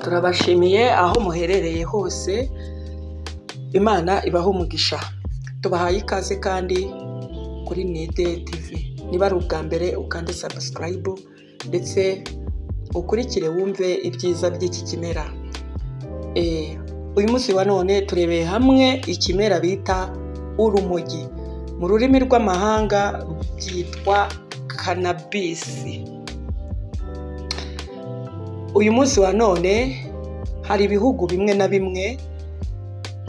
turabashimiye aho muherereye hose, Imana ibaho umugisha. Tubahaye ikaze kandi kuri Nide TV. Niba ari ubwa mbere ukande subscribe ndetse ukurikire wumve ibyiza by'iki kimera. Uyu munsi wa none turebeye hamwe ikimera bita urumogi. Mu rurimi rw'amahanga byitwa cannabis. Uyu munsi wa none hari ibihugu bimwe na bimwe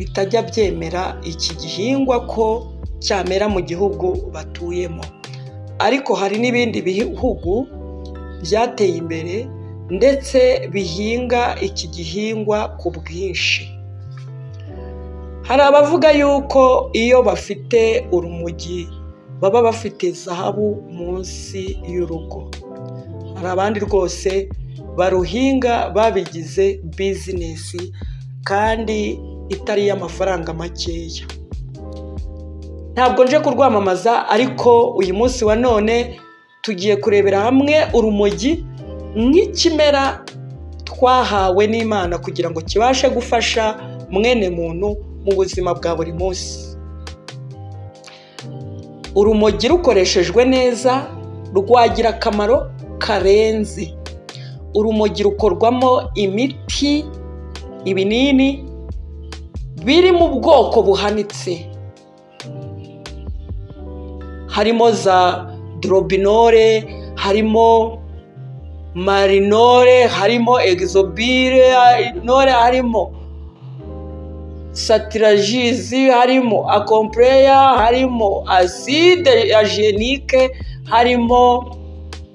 bitajya byemera iki gihingwa ko cyamera mu gihugu batuyemo, ariko hari n'ibindi bihugu byateye imbere ndetse bihinga iki gihingwa ku bwinshi. Hari abavuga yuko iyo bafite urumogi baba bafite zahabu munsi y'urugo. Hari abandi rwose baruhinga babigize bizinesi kandi itari y'amafaranga makeya. Ntabwo nje kurwamamaza, ariko uyu munsi wa none tugiye kurebera hamwe urumogi nk'ikimera twahawe n'Imana kugira ngo kibashe gufasha mwene muntu mu buzima bwa buri munsi. Urumogi rukoreshejwe neza rwagira akamaro karenze. Urumogi rukorwamo imiti, ibinini biri mu bwoko buhanitse. Harimo za drobinore, harimo marinore, harimo exobile, harimo satiragisi, harimo akompureya, harimo acide agenike, harimo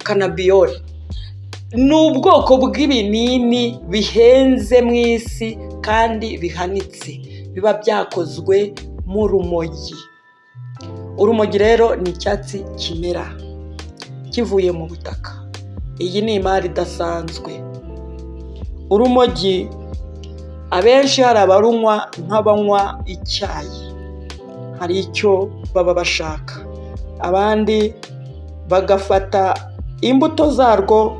cannabiole. Ni ubwoko bw'ibinini bihenze mu isi kandi bihanitse, biba byakozwe mu rumogi. Urumogi rero ni icyatsi kimera kivuye mu butaka. Iyi ni imari idasanzwe. Urumogi abenshi hari abarunywa nk'abanywa icyayi, hari icyo baba bashaka. Abandi bagafata imbuto zarwo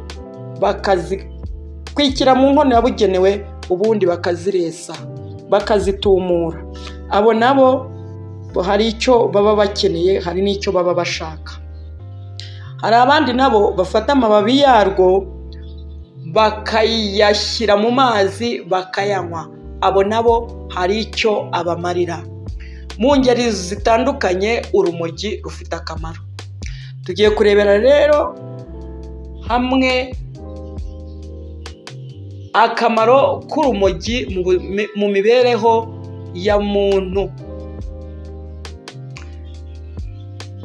bakazikwikira mu nkono yabugenewe, ubundi bakaziresa bakazitumura. Abo nabo hari icyo baba bakeneye, hari n'icyo baba bashaka. Hari abandi nabo bafata amababi yarwo bakayashyira mu mazi bakayanywa. Abo nabo hari icyo abamarira. Mu ngeri zitandukanye urumogi rufite akamaro. Tugiye kurebera rero hamwe akamaro k'urumogi mu mibereho ya muntu.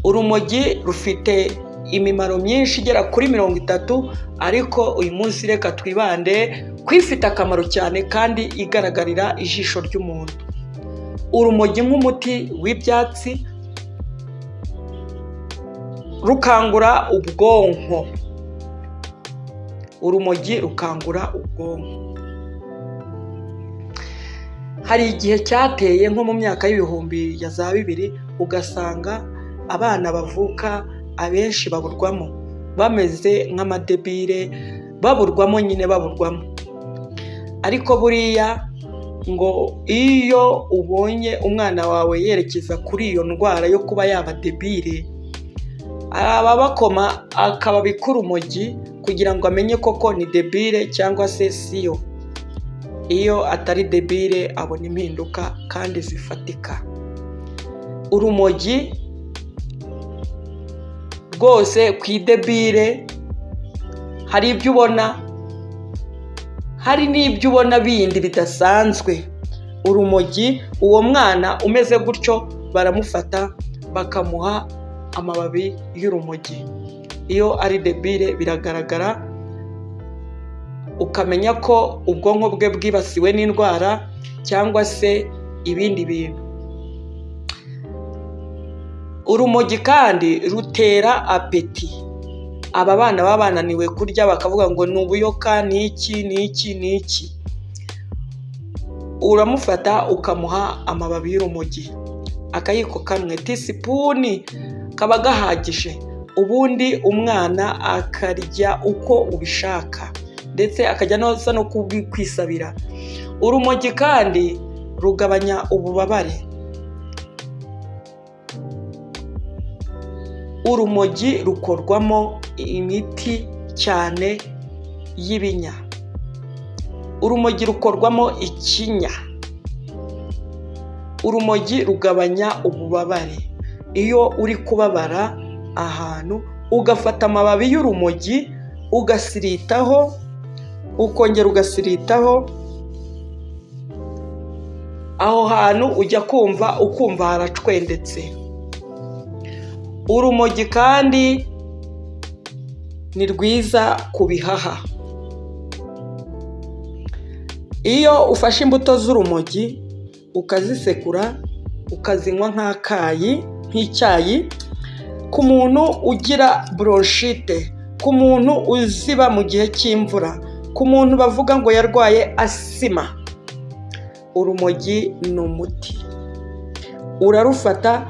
Urumogi rufite imimaro myinshi igera kuri 30, ariko uyu munsi reka twibande kwifite akamaro cyane kandi igaragarira ijisho ry'umuntu. Urumogi nk'umuti w'ibyatsi rukangura ubwonko. Urumogi rukangura ubwonko. Hari igihe cyateye nko mu myaka y'ibihumbi ya za 2000 ugasanga abana bavuka abenshi baburwamo bameze nk'amadebire, baburwamo. Ariko buriya ngo iyo ubonye umwana wawe yerekeza kuri iyo ndwara yo kuba yaba debire, ababakoma akababika urumogi kugira ngo amenye koko ni debire cyangwa se siyo. Iyo atari debire abona impinduka kandi zifatika. Urumogi rwose ku idebire hari ibyo ubona, hari n'ibyo ubona bindi bidasanzwe. Urumogi, uwo mwana umeze gutyo baramufata bakamuha amababi y'urumogi. Iyo ari debire biragaragara, ukamenya ko ubwonko bwe bwibasiwe n'indwara cyangwa se ibindi bintu. Urumogi kandi rutera apeti. Aba bana baba bananiwe kurya bakavuga ngo ni ubuyoka, ni iki. Uramufata ukamuha amababi y'urumogi, akayiko kamwe, tisipuni kaba gahagije. Ubundi umwana akarya uko ubishaka. ndetse akajya no kwisabira. Urumogi kandi rugabanya ububabare. Urumogi rukorwamo imiti cyane y'ibinya. Urumogi rukorwamo ikinya. Urumogi rugabanya ububabare. Iyo uri kubabara ahantu ugafata amababi y'urumogi ugasiritaho, ukongera ugasiritaho, aho hantu ujya ukumva haracwendetse. Urumogi kandi ni rwiza ku bihaha. Iyo ufashe imbuto z'urumogi ukazisekura ukazinywa nk'icyayi, ku muntu ugira bronchite, ku muntu uziba mu gihe cy'imvura, ku muntu bavuga ngo yarwaye asima, urumogi ni umuti. Urarufata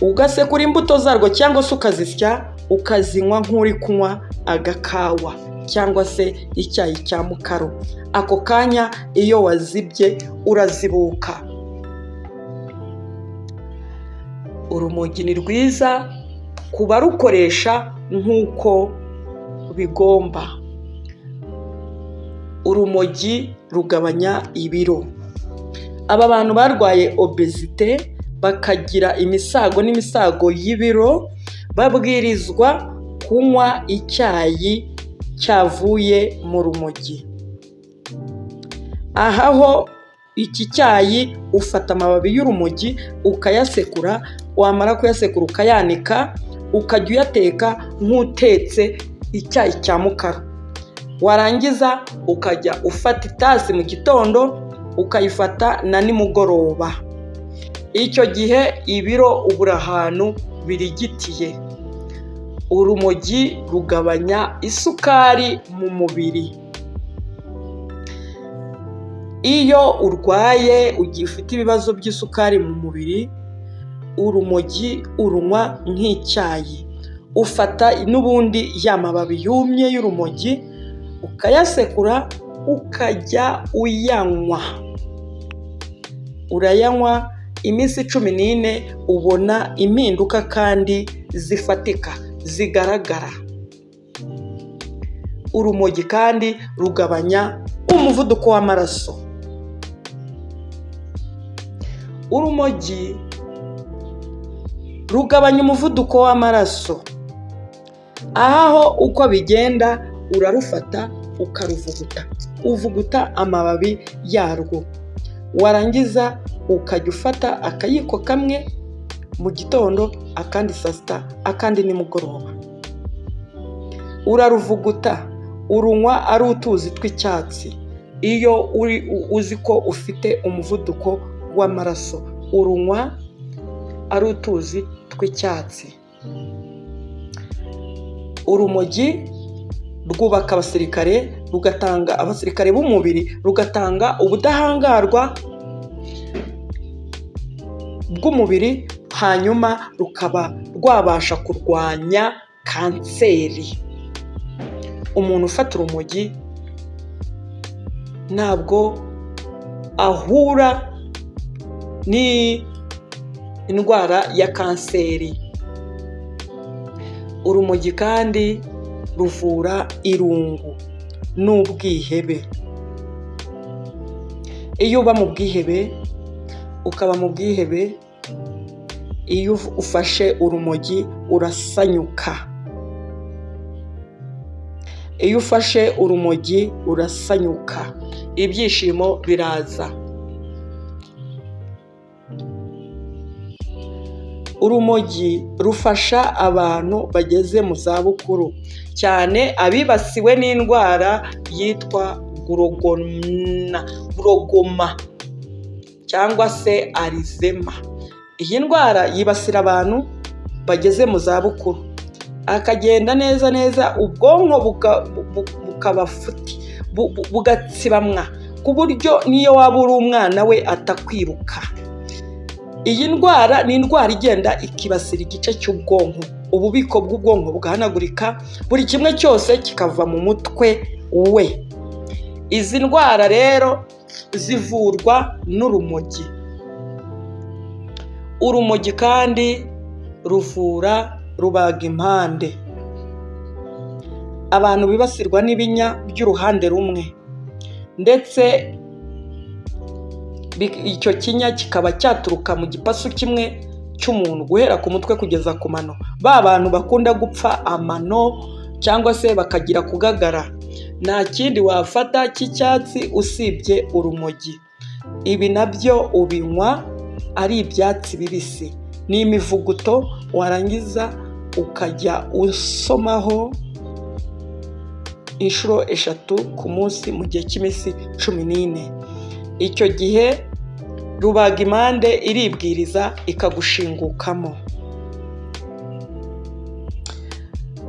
ugasekura imbuto zarwo cyangwa se ukazisya ukazinywa nk'uri kunywa agakawa cyangwa se icyayi cya mukaro. Ako kanya iyo wazibye urazibuka. Urumogi ni rwiza ku barukoresha nk'uko bigomba. Urumogi rugabanya ibiro. Aba bantu barwaye obesite bakagira n'imisago y'ibiro, babwirizwa kunywa icyayi cyavuye mu rumogi. Ahaho iki cyayi ufata amababi y'urumogi ukayasekura, wamara kuyasekura ukayanika, ukajya uyateka nk'utetse icyayi cya mukara. Warangiza ukajya ufata itasi mu gitondo ukayifata na nimugoroba. Icyo gihe ibiro ubura ahantu birigitiye. Urumogi rugabanya isukari mu mubiri. Iyo urwaye ufite ibibazo by'isukari mu mubiri, urumogi urunywa nk'icyayi. Ufata n'ubundi ya mababi yumye y'urumogi ukayasekura ukajya uyanywa. Urayanywa iminsi 14 ubona impinduka kandi zifatika, zigaragara. Urumogi kandi rugabanya umuvuduko w'amaraso. Urumogi rugabanya umuvuduko w'amaraso. Aho uko bigenda urarufata ukaruvuguta. Uvuguta amababi yarwo. Warangiza ukajya ufata akayiko kamwe mu gitondo, akandi saa sita, akandi nimugoroba. Uraruvuguta, urunywa ari utuzi tw'icyatsi. Iyo uzi ko ufite umuvuduko w'amaraso, urunywa ari utuzi tw'icyatsi. Urumogi rwubaka abasirikare, rugatanga abasirikare b'umubiri, rugatanga ubudahangarwa bw'umubiri, hanyuma rukaba rwabasha kurwanya kanseri. Umuntu ufata urumogi ntabwo ahura n'indwara ya kanseri. Urumogi kandi ruvura irungu n'ubwihebe. Iyo uba mu bwihebe, ukaba mu bwihebe, iyo ufashe urumogi urasanyuka. Iyo ufashe urumogi urasanyuka, ibyishimo biraza. Urumogi rufasha abantu bageze mu zabukuru, cyane abibasiwe n'indwara yitwa gurogoma cyangwa se arizema. Iyi ndwara yibasira abantu bageze mu zabukuru, akagenda neza ubwonko bukaba futi, bugatsibamwa ku buryo niyo waba uri umwana we atakwibuka. Iyi ndwara ni indwara igenda ikibasira igice cy'ubwonko, ububiko bw'ubwonko bugahanagurika, buri kimwe cyose kikava mu mutwe we. Izi ndwara rero zivurwa n'urumogi. Urumogi kandi ruvura rubagimpande. Abantu bibasirwa n'ibinya by'uruhande rumwe, ndetse icyo kinya kikaba cyaturuka mu gipasu kimwe cy'umuntu guhera ku mutwe kugeza ku mano. Ba bantu bakunda gupfa amano cyangwa se bakagira kugagara, nta kindi wafata cy'icyatsi usibye urumogi. Ibi nabyo ubinywa ari ibyatsi bibisi, ni imivuguto warangiza ukajya usomaho inshuro 3 ku munsi mu gihe cy'iminsi 14. Icyo gihe rubagimpande iribwiriza ikagushingukamo.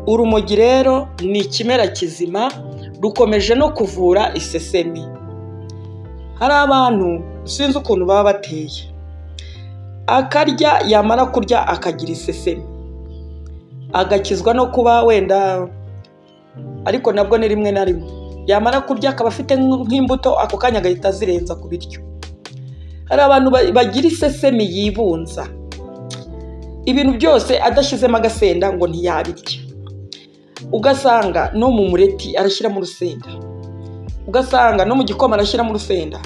Urumogi rero ni ikimera kizima, rukomeje no kuvura isesemi. Hari abantu sinzi ukuntu baba bateye, akarya yamara kurya akagira isesemi, agakizwa no kuba wenda, ariko nabwo ni rimwe na rimwe, yamara kurya akaba afite nk'imbuto ako kanya agahita azirenza ku biryo. Hari abantu bagira isesemi yibunza, ibintu byose adashyizemo agasenda ngo ntiyabirya. Ugasanga no mu mureti arashyiramo urusenda, ugasanga no mu gikoma arashyiramo urusenda,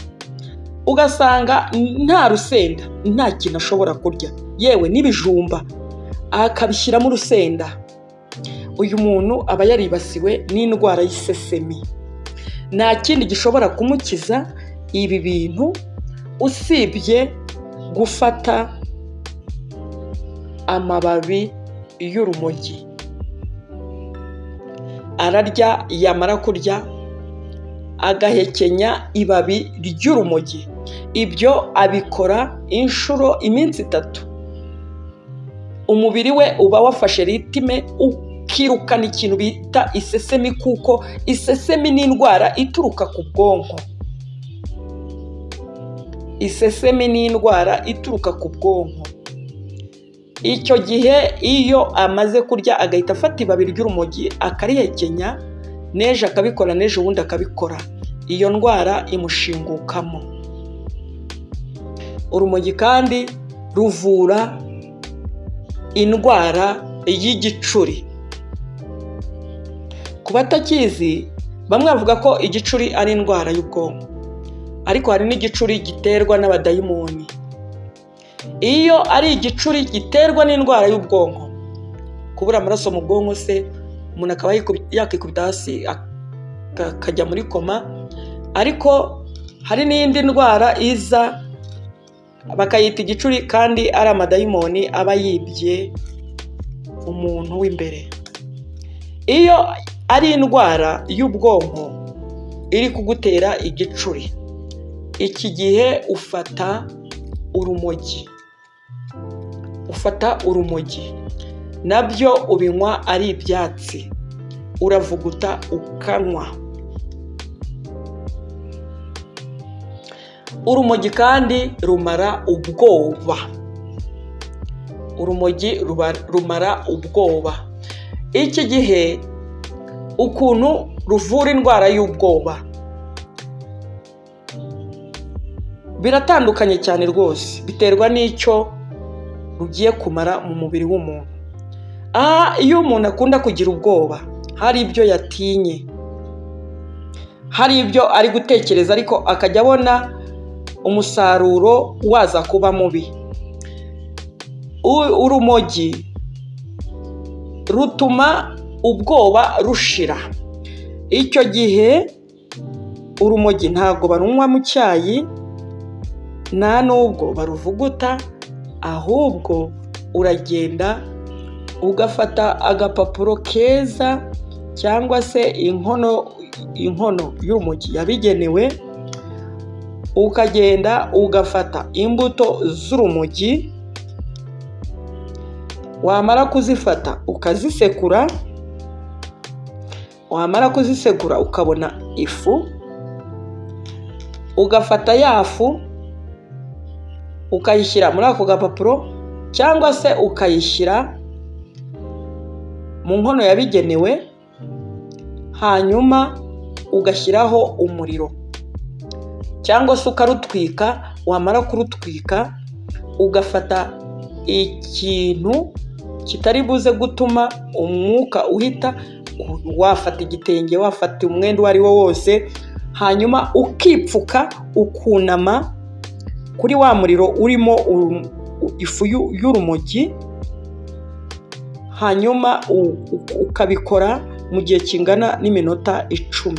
ugasanga nta rusenda nta kintu ashobora kurya, yewe n'ibijumba akabishyiramo urusenda. Uyu muntu aba yaribasiwe n'indwara y'isesemi. Nta kindi gishobora kumukiza ibi bintu usibye gufata amababi y'urumogi. Ararya, yamara kurya agahekenya ibabi ry'urumogi. Ibyo abikora iminsi 3. Umubiri we uba wafashe ritime, ukirukana ikintu bita isesemi, kuko isesemi ni indwara ituruka ku bwonko. Isesemi ni indwara ituruka ku bwonko. Icyo gihe iyo amaze kurya agahita afata ibabi ry'urumogi akarihekenya, n'ejo akabikora, n'ejo ubundi akabikora, iyo ndwara imushingukamo. Urumogi kandi ruvura indwara y'igicuri. Ku batakizi, bamwe bavuga ko igicuri ari indwara y'ubwonko, ariko hari n'igicuri giterwa n'abadayimoni. Iyo ari igicuri giterwa n'indwara y'ubwonko, kubura amaraso mu bwonko se, umuntu akaba yakikubita hasi akajya muri koma. Ariko hari n'indi ndwara iza bakayita igicuri, kandi ari amadayimoni aba yibye umuntu w'imbere. Iyo ari indwara y'ubwonko iri kugutera igicuri, iki gihe ufata urumogi, nabyo ubinywa ari ibyatsi, uravuguta ukanywa. Urumogi kandi rumara ubwoba. Urumogi rumara ubwoba. Iki gihe ukuntu ruvura indwara y'ubwoba biratandukanye cyane rwose, biterwa n'icyo rugiye kumara mu mubiri w'umuntu. Iyo umuntu akunda kugira ubwoba, hari ibyo yatinye, hari ibyo ari gutekereza, ariko akajya abona umusaruro waza kuba mubi, urumogi rutuma ubwoba rushira. Icyo gihe urumogi ntabwo barunywa mu cyayi, nta nubwo baruvuguta, ahubwo uragenda ugafata agapapuro keza cyangwa se inkono y'urumogi yabigenewe, ukagenda ugafata imbuto z'urumogi, wamara kuzifata ukazisekura, wamara kuzisekura ukabona ifu, ugafata ya fu ukayishyira muri ako gapapuro, cyangwa se ukayishyira mu nkono yabigenewe, hanyuma ugashyiraho umuriro cyangwa se ukarutwika. Wamara kurutwika ugafata ikintu kitari buze gutuma umwuka uhita, wafata igitenge, wafata umwenda uwo ari wo wose, hanyuma ukipfuka ukunama kuri wa muriro urimo ifu y'urumogi, hanyuma ukabikora mu gihe kingana n'iminota 10.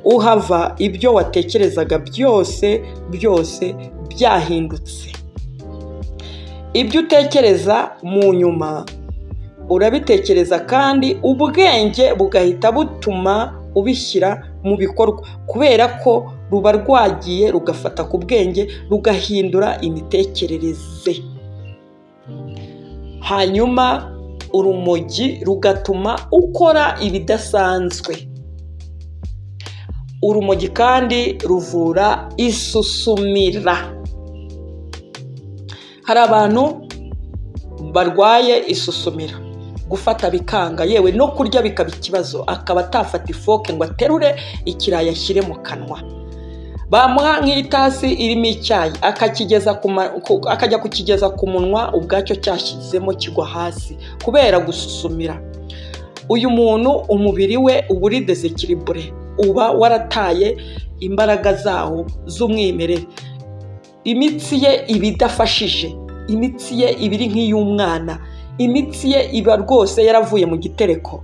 Uhava ibyo watekerezaga byose byahindutse. Ibyo utekereza mu nyuma urabitekereza kandi ubwenge bugahita butuma ubishyira mu bikorwa, kubera ko ruba rwagiye rugafata ku bwenge rugahindura imitekerereze. Hanyuma urumogi rugatuma ukora ibidasanzwe. Urumogi kandi ruvura isusumira. Hari abantu barwaye isusumira, gufata bikanga, yewe no kurya bikaba ikibazo, akaba atafata ifoke ngo aterure ikirayi ashyire mu kanwa. Bamuha nk'itasi irimo icyayi akajya kukigeza ku munwa, ubwacyo cyashyizemo kigwa hasi kubera gususumira. Uyu muntu umubiri we uba uri desekiribure, uba warataye imbaraga zawo z'umwimerere. Imitsi ye iba idafashije, imitsi ye iba iri nk'iy'umwana, imitsi ye iba rwose yaravuye mu gitereko.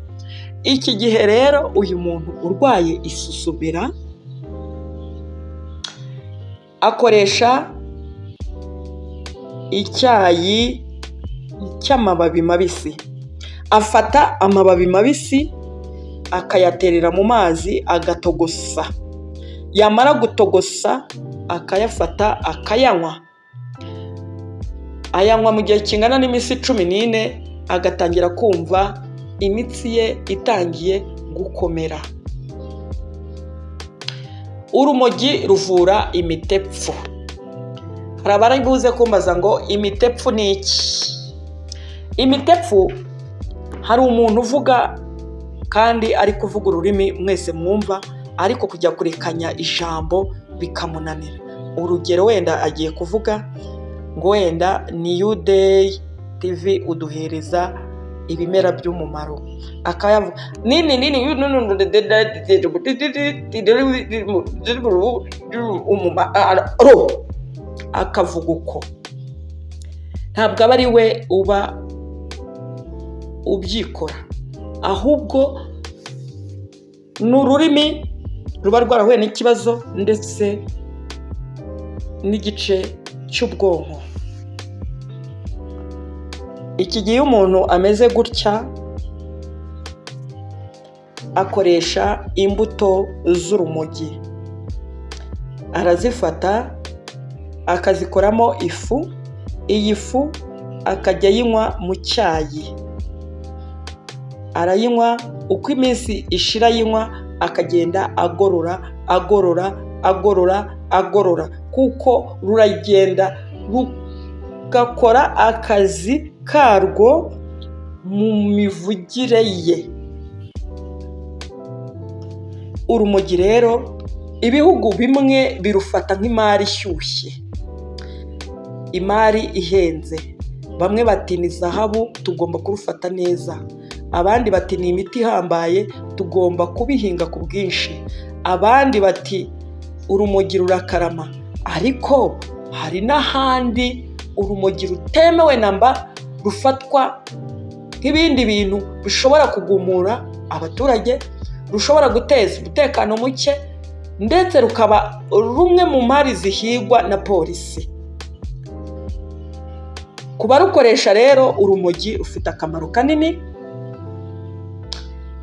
Iki gihe rero uyu muntu urwaye isusumira akoresha icyayi cy'amababi mabisi. Afata amababi mabisi akayaterera mu mazi agatogosa. Yamara gutogosa akayafata akayanywa. Ayanywa mu gihe kingana n'iminsi 14, agatangira kumva imitsi ye itangiye gukomera. Urumogi ruvura imitepfu. Hari abari buze kumbaza ngo imitepfu ni iki? Imitepfu, hari umuntu uvuga kandi ari kuvuga ururimi mwese mwumva, ariko kujya kurekanya ijambo bikamunanira. Urugero, wenda agiye kuvuga ngo wenda New Day TV uduhereza ibimera by'umumaro, akayavuga akavuga uko. Ntabwo aba ari we uba ubyikora, ahubwo ni ururimi ruba rwarahuye n'ikibazo ndetse n'igice cy'ubwonko. Iki gihe umuntu ameze gutya akoresha imbuto z'urumogi. Arazifata akazikoramo ifu, iyi fu akajya ayinywa mu cyayi. Arayinywa, uko iminsi ishira ayinywa akagenda agorora, kuko ruragenda rugakora akazi karwo mu mivugire ye. Urumogi rero ibihugu bimwe birufata nk'imari ishyushye, imari ihenze. Bamwe bati ni zahabu, tugomba kurufata neza. Abandi bati ni imiti ihambaye, tugomba kubihinga ku bwinshi. Abandi bati urumogi rurakarama. Ariko hari n'ahandi urumogi rutemewe namba, rufatwa nk'ibindi bintu bishobora kugumura abaturage, rushobora guteza umutekano muke, ndetse rukaba rumwe mu mari zihigwa na polisi. Kuba rukoresha rero urumogi rufite akamaro kanini.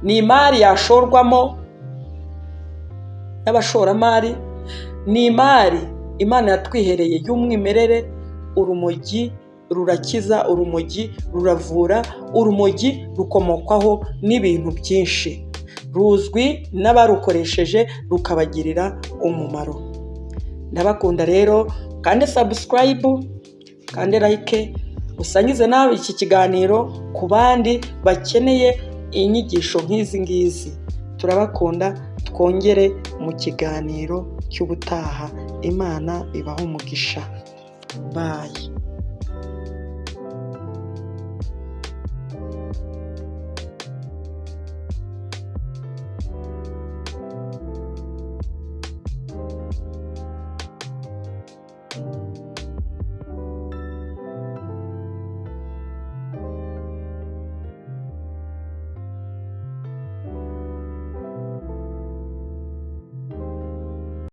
Ni imari yashorwamo n'abashoramari, ni imari Imana yatwihereye y'umwimerere. Urumogi rurakiza, urumogi ruravura, urumogi rukomokwaho n'ibintu byinshi. Ruzwi n'abarukoresheje rukabagirira umumaro. Ndabakunda rero, kandi subscribe, kandi like, usangize nawe iki kiganiro ku bandi bakeneye inyigisho nk'izi ngizi. turabakunda, twongere mu kiganiro cy'ubutaha. Imana ibahe umugisha. Bye.